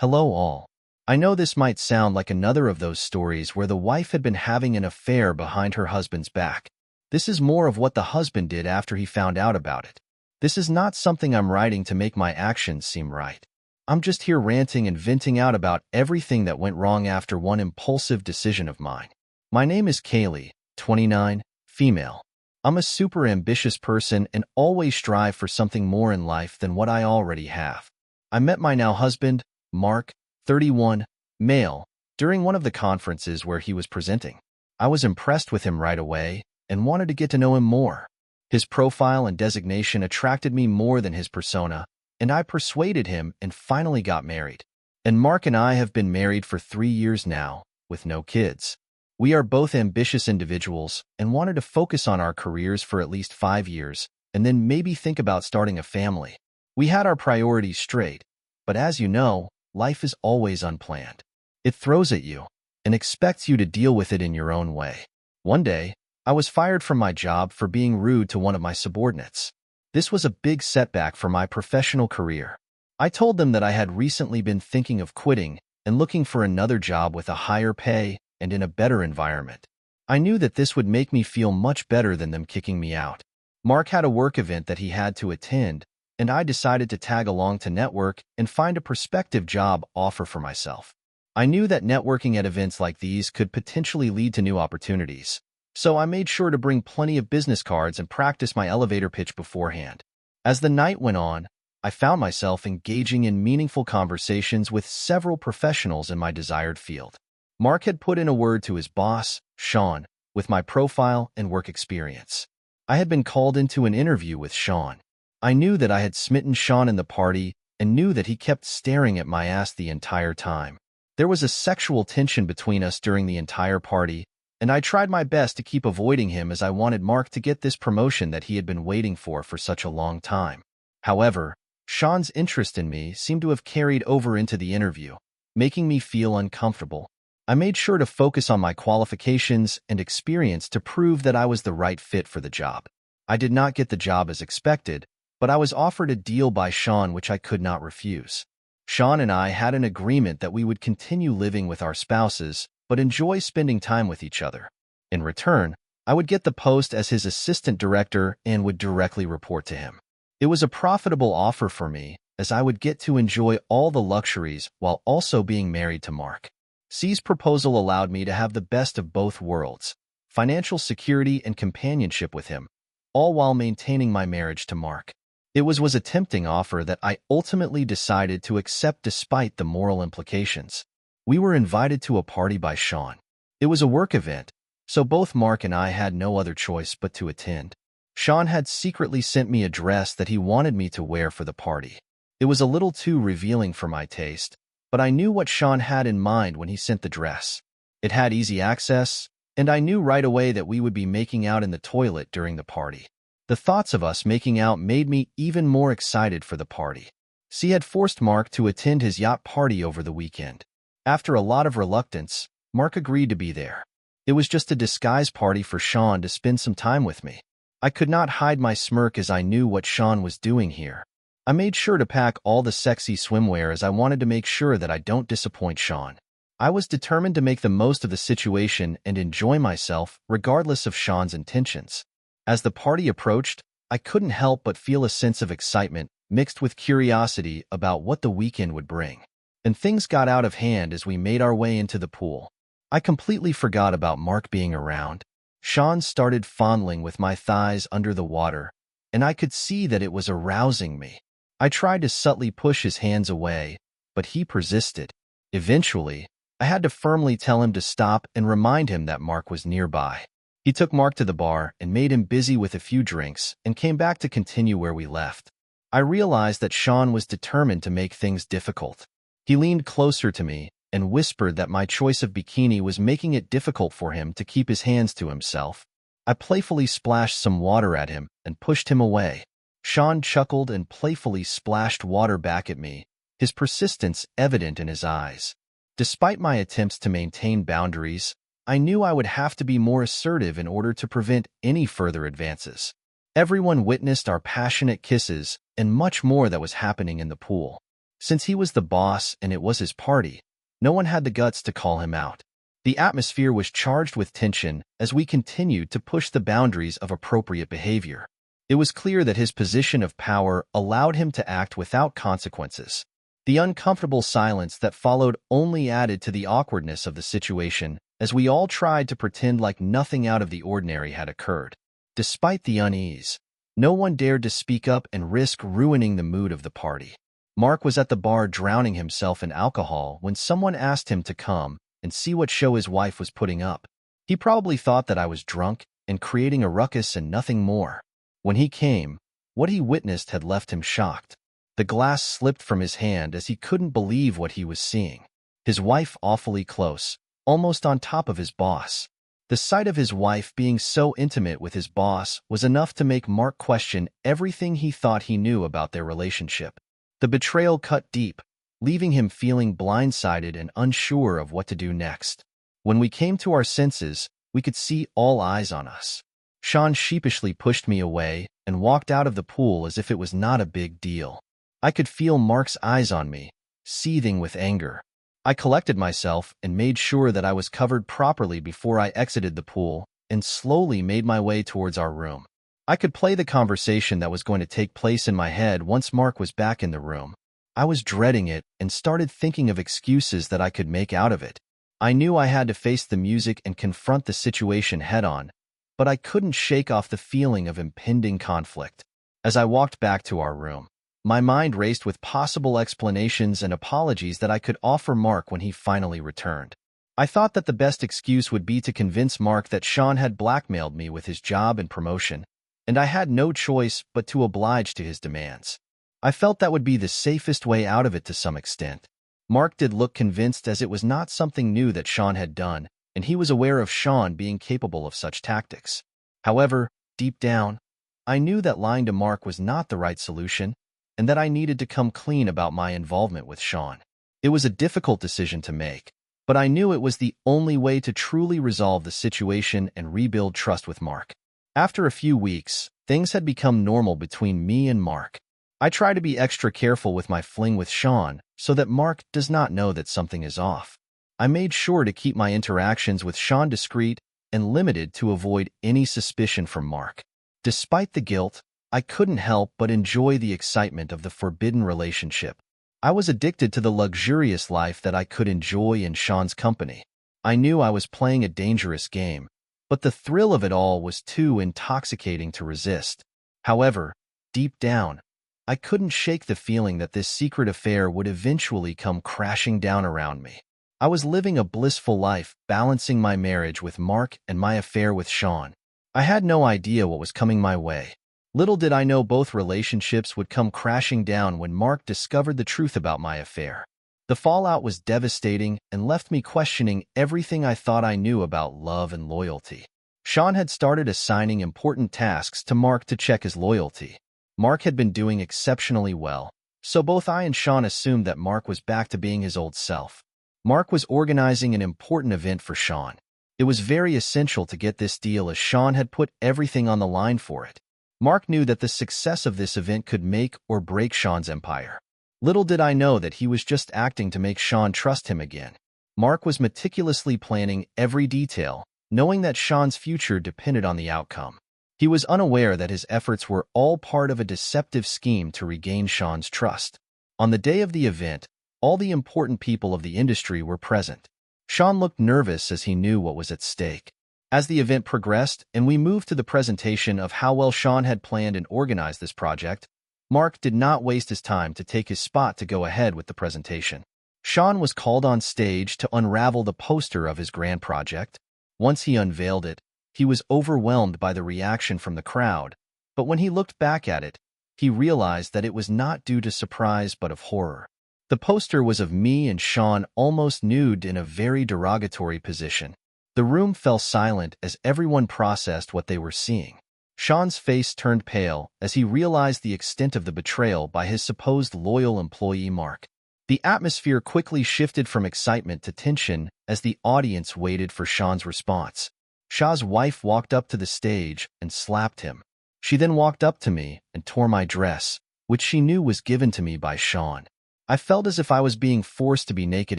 Hello all. I know this might sound like another of those stories where the wife had been having an affair behind her husband's back. This is more of what the husband did after he found out about it. This is not something I'm writing to make my actions seem right. I'm just here ranting and venting out about everything that went wrong after one impulsive decision of mine. My name is Kaylee, 29, female. I'm a super ambitious person and always strive for something more in life than what I already have. I met my now husband, Mark, 31, male, during one of the conferences where he was presenting. I was impressed with him right away and wanted to get to know him more. His profile and designation attracted me more than his persona, and I persuaded him and finally got married. And Mark and I have been married for 3 years now, with no kids. We are both ambitious individuals and wanted to focus on our careers for at least 5 years, and then maybe think about starting a family. We had our priorities straight, but as you know, life is always unplanned. It throws at you and expects you to deal with it in your own way. One day, I was fired from my job for being rude to one of my subordinates. This was a big setback for my professional career. I told them that I had recently been thinking of quitting and looking for another job with a higher pay and in a better environment. I knew that this would make me feel much better than them kicking me out. Mark had a work event that he had to attend, and I decided to tag along to network and find a prospective job offer for myself. I knew that networking at events like these could potentially lead to new opportunities, so I made sure to bring plenty of business cards and practice my elevator pitch beforehand. As the night went on, I found myself engaging in meaningful conversations with several professionals in my desired field. Mark had put in a word to his boss, Sean, with my profile and work experience. I had been called into an interview with Sean. I knew that I had smitten Sean in the party and knew that he kept staring at my ass the entire time. There was a sexual tension between us during the entire party, and I tried my best to keep avoiding him as I wanted Mark to get this promotion that he had been waiting for such a long time. However, Sean's interest in me seemed to have carried over into the interview, making me feel uncomfortable. I made sure to focus on my qualifications and experience to prove that I was the right fit for the job. I did not get the job as expected, but I was offered a deal by Sean which I could not refuse. Sean and I had an agreement that we would continue living with our spouses, but enjoy spending time with each other. In return, I would get the post as his assistant director and would directly report to him. It was a profitable offer for me, as I would get to enjoy all the luxuries while also being married to Mark. C's proposal allowed me to have the best of both worlds, financial security and companionship with him, all while maintaining my marriage to Mark. It was a tempting offer that I ultimately decided to accept despite the moral implications. We were invited to a party by Sean. It was a work event, so both Mark and I had no other choice but to attend. Sean had secretly sent me a dress that he wanted me to wear for the party. It was a little too revealing for my taste, but I knew what Sean had in mind when he sent the dress. It had easy access, and I knew right away that we would be making out in the toilet during the party. The thoughts of us making out made me even more excited for the party. C had forced Mark to attend his yacht party over the weekend. After a lot of reluctance, Mark agreed to be there. It was just a disguise party for Sean to spend some time with me. I could not hide my smirk as I knew what Sean was doing here. I made sure to pack all the sexy swimwear as I wanted to make sure that I don't disappoint Sean. I was determined to make the most of the situation and enjoy myself regardless of Sean's intentions. As the party approached, I couldn't help but feel a sense of excitement mixed with curiosity about what the weekend would bring. And things got out of hand as we made our way into the pool. I completely forgot about Mark being around. Sean started fondling with my thighs under the water, and I could see that it was arousing me. I tried to subtly push his hands away, but he persisted. Eventually, I had to firmly tell him to stop and remind him that Mark was nearby. He took Mark to the bar and made him busy with a few drinks and came back to continue where we left. I realized that Sean was determined to make things difficult. He leaned closer to me and whispered that my choice of bikini was making it difficult for him to keep his hands to himself. I playfully splashed some water at him and pushed him away. Sean chuckled and playfully splashed water back at me, his persistence evident in his eyes. Despite my attempts to maintain boundaries, I knew I would have to be more assertive in order to prevent any further advances. Everyone witnessed our passionate kisses and much more that was happening in the pool. Since he was the boss and it was his party, no one had the guts to call him out. The atmosphere was charged with tension as we continued to push the boundaries of appropriate behavior. It was clear that his position of power allowed him to act without consequences. The uncomfortable silence that followed only added to the awkwardness of the situation as we all tried to pretend like nothing out of the ordinary had occurred. Despite the unease, no one dared to speak up and risk ruining the mood of the party. Mark was at the bar drowning himself in alcohol when someone asked him to come and see what show his wife was putting up. He probably thought that I was drunk and creating a ruckus and nothing more. When he came, what he witnessed had left him shocked. The glass slipped from his hand as he couldn't believe what he was seeing. His wife awfully close, almost on top of his boss. The sight of his wife being so intimate with his boss was enough to make Mark question everything he thought he knew about their relationship. The betrayal cut deep, leaving him feeling blindsided and unsure of what to do next. When we came to our senses, we could see all eyes on us. Sean sheepishly pushed me away and walked out of the pool as if it was not a big deal. I could feel Mark's eyes on me, seething with anger. I collected myself and made sure that I was covered properly before I exited the pool and slowly made my way towards our room. I could play the conversation that was going to take place in my head once Mark was back in the room. I was dreading it and started thinking of excuses that I could make out of it. I knew I had to face the music and confront the situation head-on, but I couldn't shake off the feeling of impending conflict. As I walked back to our room, my mind raced with possible explanations and apologies that I could offer Mark when he finally returned. I thought that the best excuse would be to convince Mark that Sean had blackmailed me with his job and promotion, and I had no choice but to oblige to his demands. I felt that would be the safest way out of it to some extent. Mark did look convinced as it was not something new that Sean had done, and he was aware of Sean being capable of such tactics. However, deep down, I knew that lying to Mark was not the right solution, and that I needed to come clean about my involvement with Sean. It was a difficult decision to make, but I knew it was the only way to truly resolve the situation and rebuild trust with Mark. After a few weeks, things had become normal between me and Mark. I try to be extra careful with my fling with Sean so that Mark does not know that something is off. I made sure to keep my interactions with Sean discreet and limited to avoid any suspicion from Mark. Despite the guilt, I couldn't help but enjoy the excitement of the forbidden relationship. I was addicted to the luxurious life that I could enjoy in Sean's company. I knew I was playing a dangerous game, but the thrill of it all was too intoxicating to resist. However, deep down, I couldn't shake the feeling that this secret affair would eventually come crashing down around me. I was living a blissful life, balancing my marriage with Mark and my affair with Sean. I had no idea what was coming my way. Little did I know both relationships would come crashing down when Mark discovered the truth about my affair. The fallout was devastating and left me questioning everything I thought I knew about love and loyalty. Sean had started assigning important tasks to Mark to check his loyalty. Mark had been doing exceptionally well, so both I and Sean assumed that Mark was back to being his old self. Mark was organizing an important event for Sean. It was very essential to get this deal as Sean had put everything on the line for it. Mark knew that the success of this event could make or break Sean's empire. Little did I know that he was just acting to make Sean trust him again. Mark was meticulously planning every detail, knowing that Sean's future depended on the outcome. He was unaware that his efforts were all part of a deceptive scheme to regain Sean's trust. On the day of the event, all the important people of the industry were present. Sean looked nervous as he knew what was at stake. As the event progressed and we moved to the presentation of how well Sean had planned and organized this project, Mark did not waste his time to take his spot to go ahead with the presentation. Sean was called on stage to unravel the poster of his grand project. Once he unveiled it, he was overwhelmed by the reaction from the crowd, but when he looked back at it, he realized that it was not due to surprise but of horror. The poster was of me and Sean almost nude in a very derogatory position. The room fell silent as everyone processed what they were seeing. Sean's face turned pale as he realized the extent of the betrayal by his supposed loyal employee Mark. The atmosphere quickly shifted from excitement to tension as the audience waited for Sean's response. Shah's wife walked up to the stage and slapped him. She then walked up to me and tore my dress, which she knew was given to me by Sean. I felt as if I was being forced to be naked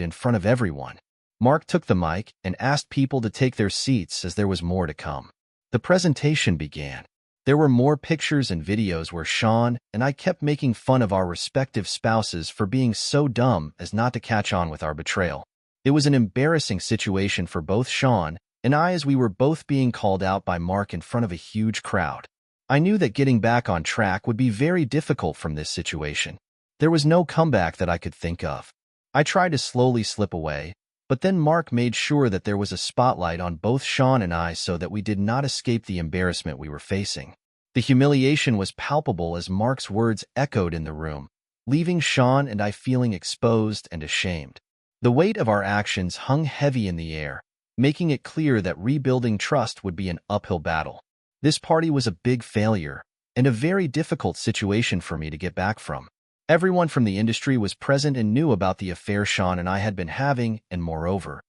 in front of everyone. Mark took the mic and asked people to take their seats as there was more to come. The presentation began. There were more pictures and videos where Sean and I kept making fun of our respective spouses for being so dumb as not to catch on with our betrayal. It was an embarrassing situation for both Sean and I as we were both being called out by Mark in front of a huge crowd. I knew that getting back on track would be very difficult from this situation. There was no comeback that I could think of. I tried to slowly slip away, but then Mark made sure that there was a spotlight on both Sean and I so that we did not escape the embarrassment we were facing. The humiliation was palpable as Mark's words echoed in the room, leaving Sean and I feeling exposed and ashamed. The weight of our actions hung heavy in the air, making it clear that rebuilding trust would be an uphill battle. This party was a big failure and a very difficult situation for me to get back from. Everyone from the industry was present and knew about the affair Sean and I had been having, and moreover,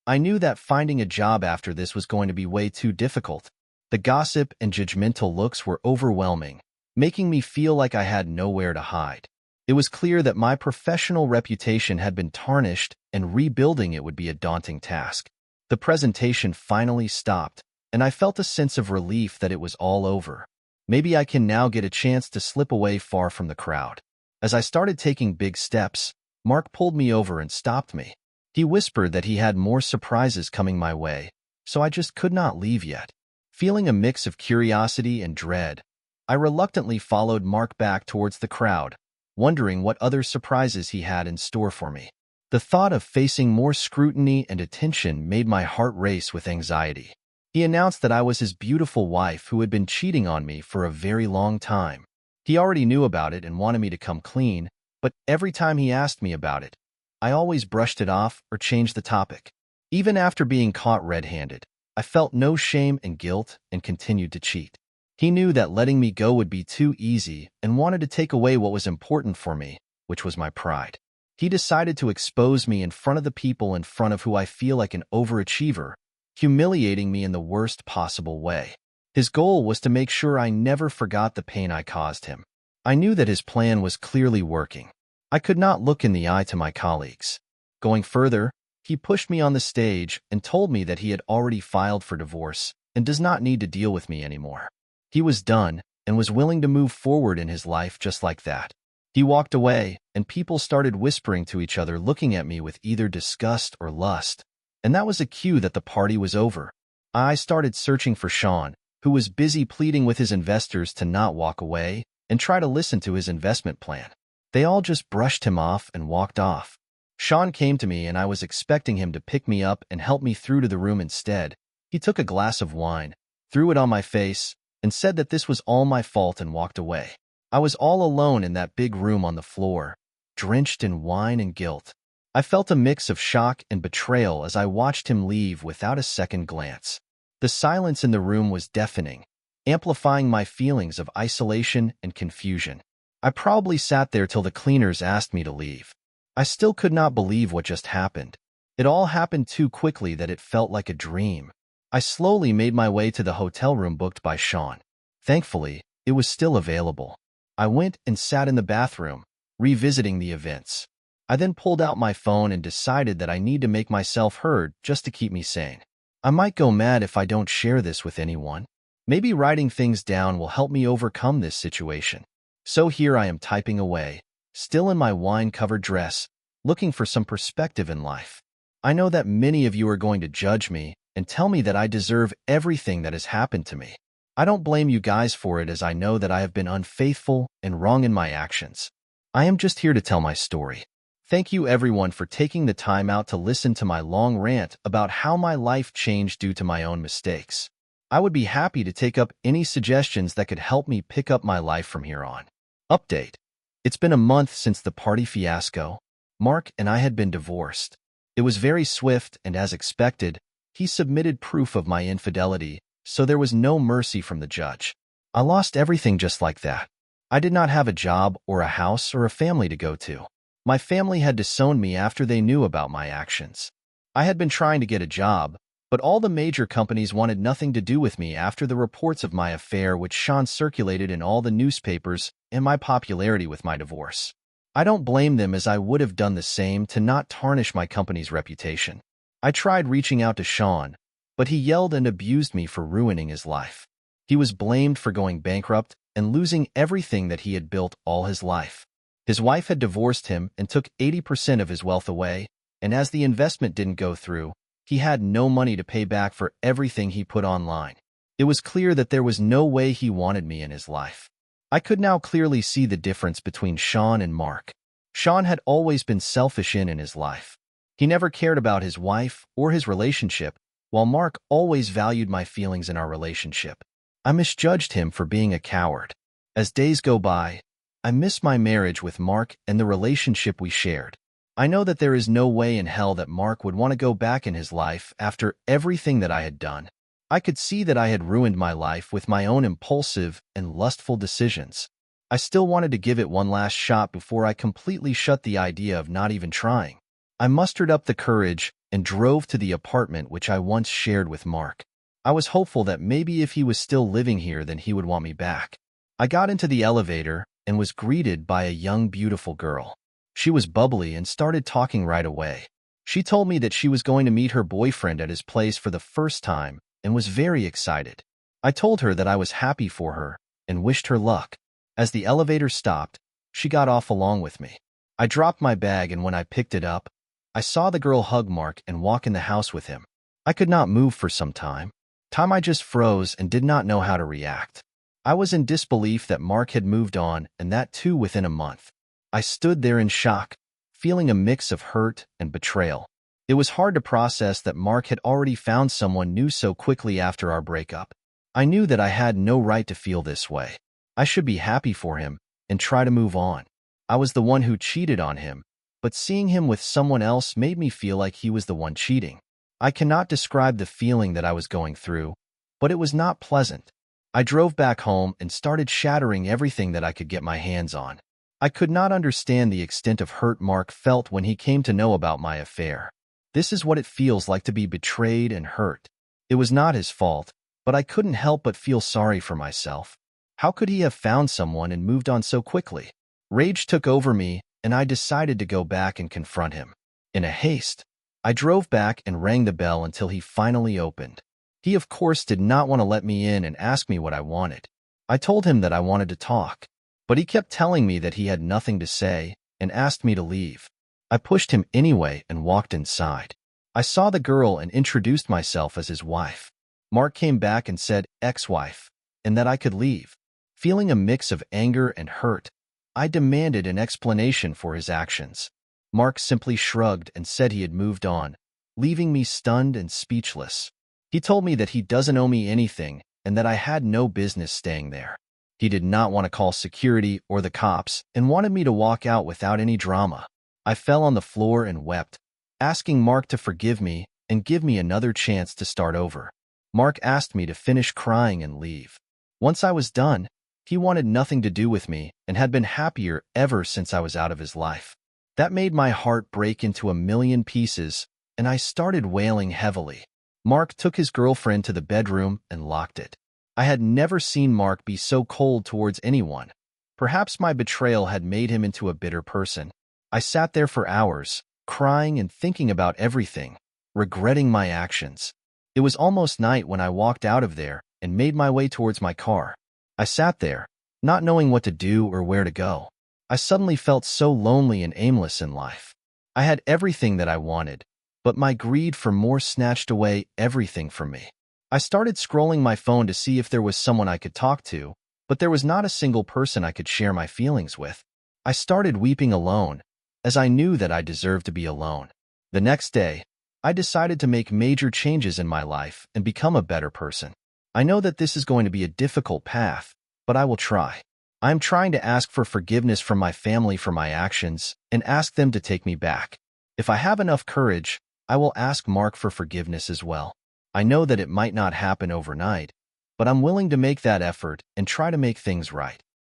I knew that finding a job after this was going to be way too difficult. The gossip and judgmental looks were overwhelming, making me feel like I had nowhere to hide. It was clear that my professional reputation had been tarnished, and rebuilding it would be a daunting task. The presentation finally stopped, and I felt a sense of relief that it was all over. Maybe I can now get a chance to slip away far from the crowd. As I started taking big steps, Mark pulled me over and stopped me. He whispered that he had more surprises coming my way, so I just could not leave yet. Feeling a mix of curiosity and dread, I reluctantly followed Mark back towards the crowd, wondering what other surprises he had in store for me. The thought of facing more scrutiny and attention made my heart race with anxiety. He announced that I was his beautiful wife who had been cheating on me for a very long time. He already knew about it and wanted me to come clean, but every time he asked me about it, I always brushed it off or changed the topic. Even after being caught red-handed, I felt no shame and guilt and continued to cheat. He knew that letting me go would be too easy and wanted to take away what was important for me, which was my pride. He decided to expose me in front of the people in front of who I feel like an overachiever, humiliating me in the worst possible way. His goal was to make sure I never forgot the pain I caused him. I knew that his plan was clearly working. I could not look in the eye to my colleagues. Going further, he pushed me on the stage and told me that he had already filed for divorce and does not need to deal with me anymore. He was done and was willing to move forward in his life just like that. He walked away, and people started whispering to each other, looking at me with either disgust or lust. And that was a cue that the party was over. I started searching for Sean, who was busy pleading with his investors to not walk away and try to listen to his investment plan. They all just brushed him off and walked off. Sean came to me and I was expecting him to pick me up and help me through to the room. Instead, he took a glass of wine, threw it on my face, and said that this was all my fault and walked away. I was all alone in that big room on the floor, drenched in wine and guilt. I felt a mix of shock and betrayal as I watched him leave without a second glance. The silence in the room was deafening, amplifying my feelings of isolation and confusion. I probably sat there till the cleaners asked me to leave. I still could not believe what just happened. It all happened too quickly that it felt like a dream. I slowly made my way to the hotel room booked by Sean. Thankfully, it was still available. I went and sat in the bathroom, revisiting the events. I then pulled out my phone and decided that I need to make myself heard just to keep me sane. I might go mad if I don't share this with anyone. Maybe writing things down will help me overcome this situation. So here I am typing away, still in my wine-covered dress, looking for some perspective in life. I know that many of you are going to judge me and tell me that I deserve everything that has happened to me. I don't blame you guys for it, as I know that I have been unfaithful and wrong in my actions. I am just here to tell my story. Thank you everyone for taking the time out to listen to my long rant about how my life changed due to my own mistakes. I would be happy to take up any suggestions that could help me pick up my life from here on. Update. It's been a month since the party fiasco. Mark and I had been divorced. It was very swift, and as expected, he submitted proof of my infidelity, so there was no mercy from the judge. I lost everything just like that. I did not have a job or a house or a family to go to. My family had disowned me after they knew about my actions. I had been trying to get a job, but all the major companies wanted nothing to do with me after the reports of my affair which Sean circulated in all the newspapers and my popularity with my divorce. I don't blame them, as I would have done the same to not tarnish my company's reputation. I tried reaching out to Sean, but he yelled and abused me for ruining his life. He was blamed for going bankrupt and losing everything that he had built all his life. His wife had divorced him and took 80% of his wealth away, and as the investment didn't go through, he had no money to pay back for everything he put online. It was clear that there was no way he wanted me in his life. I could now clearly see the difference between Sean and Mark. Sean had always been selfish in his life. He never cared about his wife or his relationship, while Mark always valued my feelings in our relationship. I misjudged him for being a coward. As days go by, I miss my marriage with Mark and the relationship we shared. I know that there is no way in hell that Mark would want to go back in his life after everything that I had done. I could see that I had ruined my life with my own impulsive and lustful decisions. I still wanted to give it one last shot before I completely shut the idea of not even trying. I mustered up the courage and drove to the apartment which I once shared with Mark. I was hopeful that maybe if he was still living here, then he would want me back. I got into the elevator and was greeted by a young, beautiful girl. She was bubbly and started talking right away. She told me that she was going to meet her boyfriend at his place for the first time and was very excited. I told her that I was happy for her and wished her luck. As the elevator stopped, she got off along with me. I dropped my bag, and when I picked it up, I saw the girl hug Mark and walk in the house with him. I could not move for some time. I just froze and did not know how to react. I was in disbelief that Mark had moved on, and that too within a month. I stood there in shock, feeling a mix of hurt and betrayal. It was hard to process that Mark had already found someone new so quickly after our breakup. I knew that I had no right to feel this way. I should be happy for him and try to move on. I was the one who cheated on him, but seeing him with someone else made me feel like he was the one cheating. I cannot describe the feeling that I was going through, but it was not pleasant. I drove back home and started shattering everything that I could get my hands on. I could not understand the extent of hurt Mark felt when he came to know about my affair. This is what it feels like to be betrayed and hurt. It was not his fault, but I couldn't help but feel sorry for myself. How could he have found someone and moved on so quickly? Rage took over me, and I decided to go back and confront him. In a haste, I drove back and rang the bell until he finally opened. He, of course, did not want to let me in and ask me what I wanted. I told him that I wanted to talk, but he kept telling me that he had nothing to say and asked me to leave. I pushed him anyway and walked inside. I saw the girl and introduced myself as his wife. Mark came back and said, "ex-wife," and that I could leave. Feeling a mix of anger and hurt, I demanded an explanation for his actions. Mark simply shrugged and said he had moved on, leaving me stunned and speechless. He told me that he doesn't owe me anything and that I had no business staying there. He did not want to call security or the cops and wanted me to walk out without any drama. I fell on the floor and wept, asking Mark to forgive me and give me another chance to start over. Mark asked me to finish crying and leave. Once I was done, he wanted nothing to do with me and had been happier ever since I was out of his life. That made my heart break into a million pieces, and I started wailing heavily. Mark took his girlfriend to the bedroom and locked it. I had never seen Mark be so cold towards anyone. Perhaps my betrayal had made him into a bitter person. I sat there for hours, crying and thinking about everything, regretting my actions. It was almost night when I walked out of there and made my way towards my car. I sat there, not knowing what to do or where to go. I suddenly felt so lonely and aimless in life. I had everything that I wanted, but my greed for more snatched away everything from me. I started scrolling my phone to see if there was someone I could talk to, but there was not a single person I could share my feelings with. I started weeping alone, as I knew that I deserved to be alone. The next day, I decided to make major changes in my life and become a better person. I know that this is going to be a difficult path, but I will try. I am trying to ask for forgiveness from my family for my actions and ask them to take me back. If I have enough courage, I will ask Mark for forgiveness as well. I know that it might not happen overnight, but I'm willing to make that effort and try to make things right.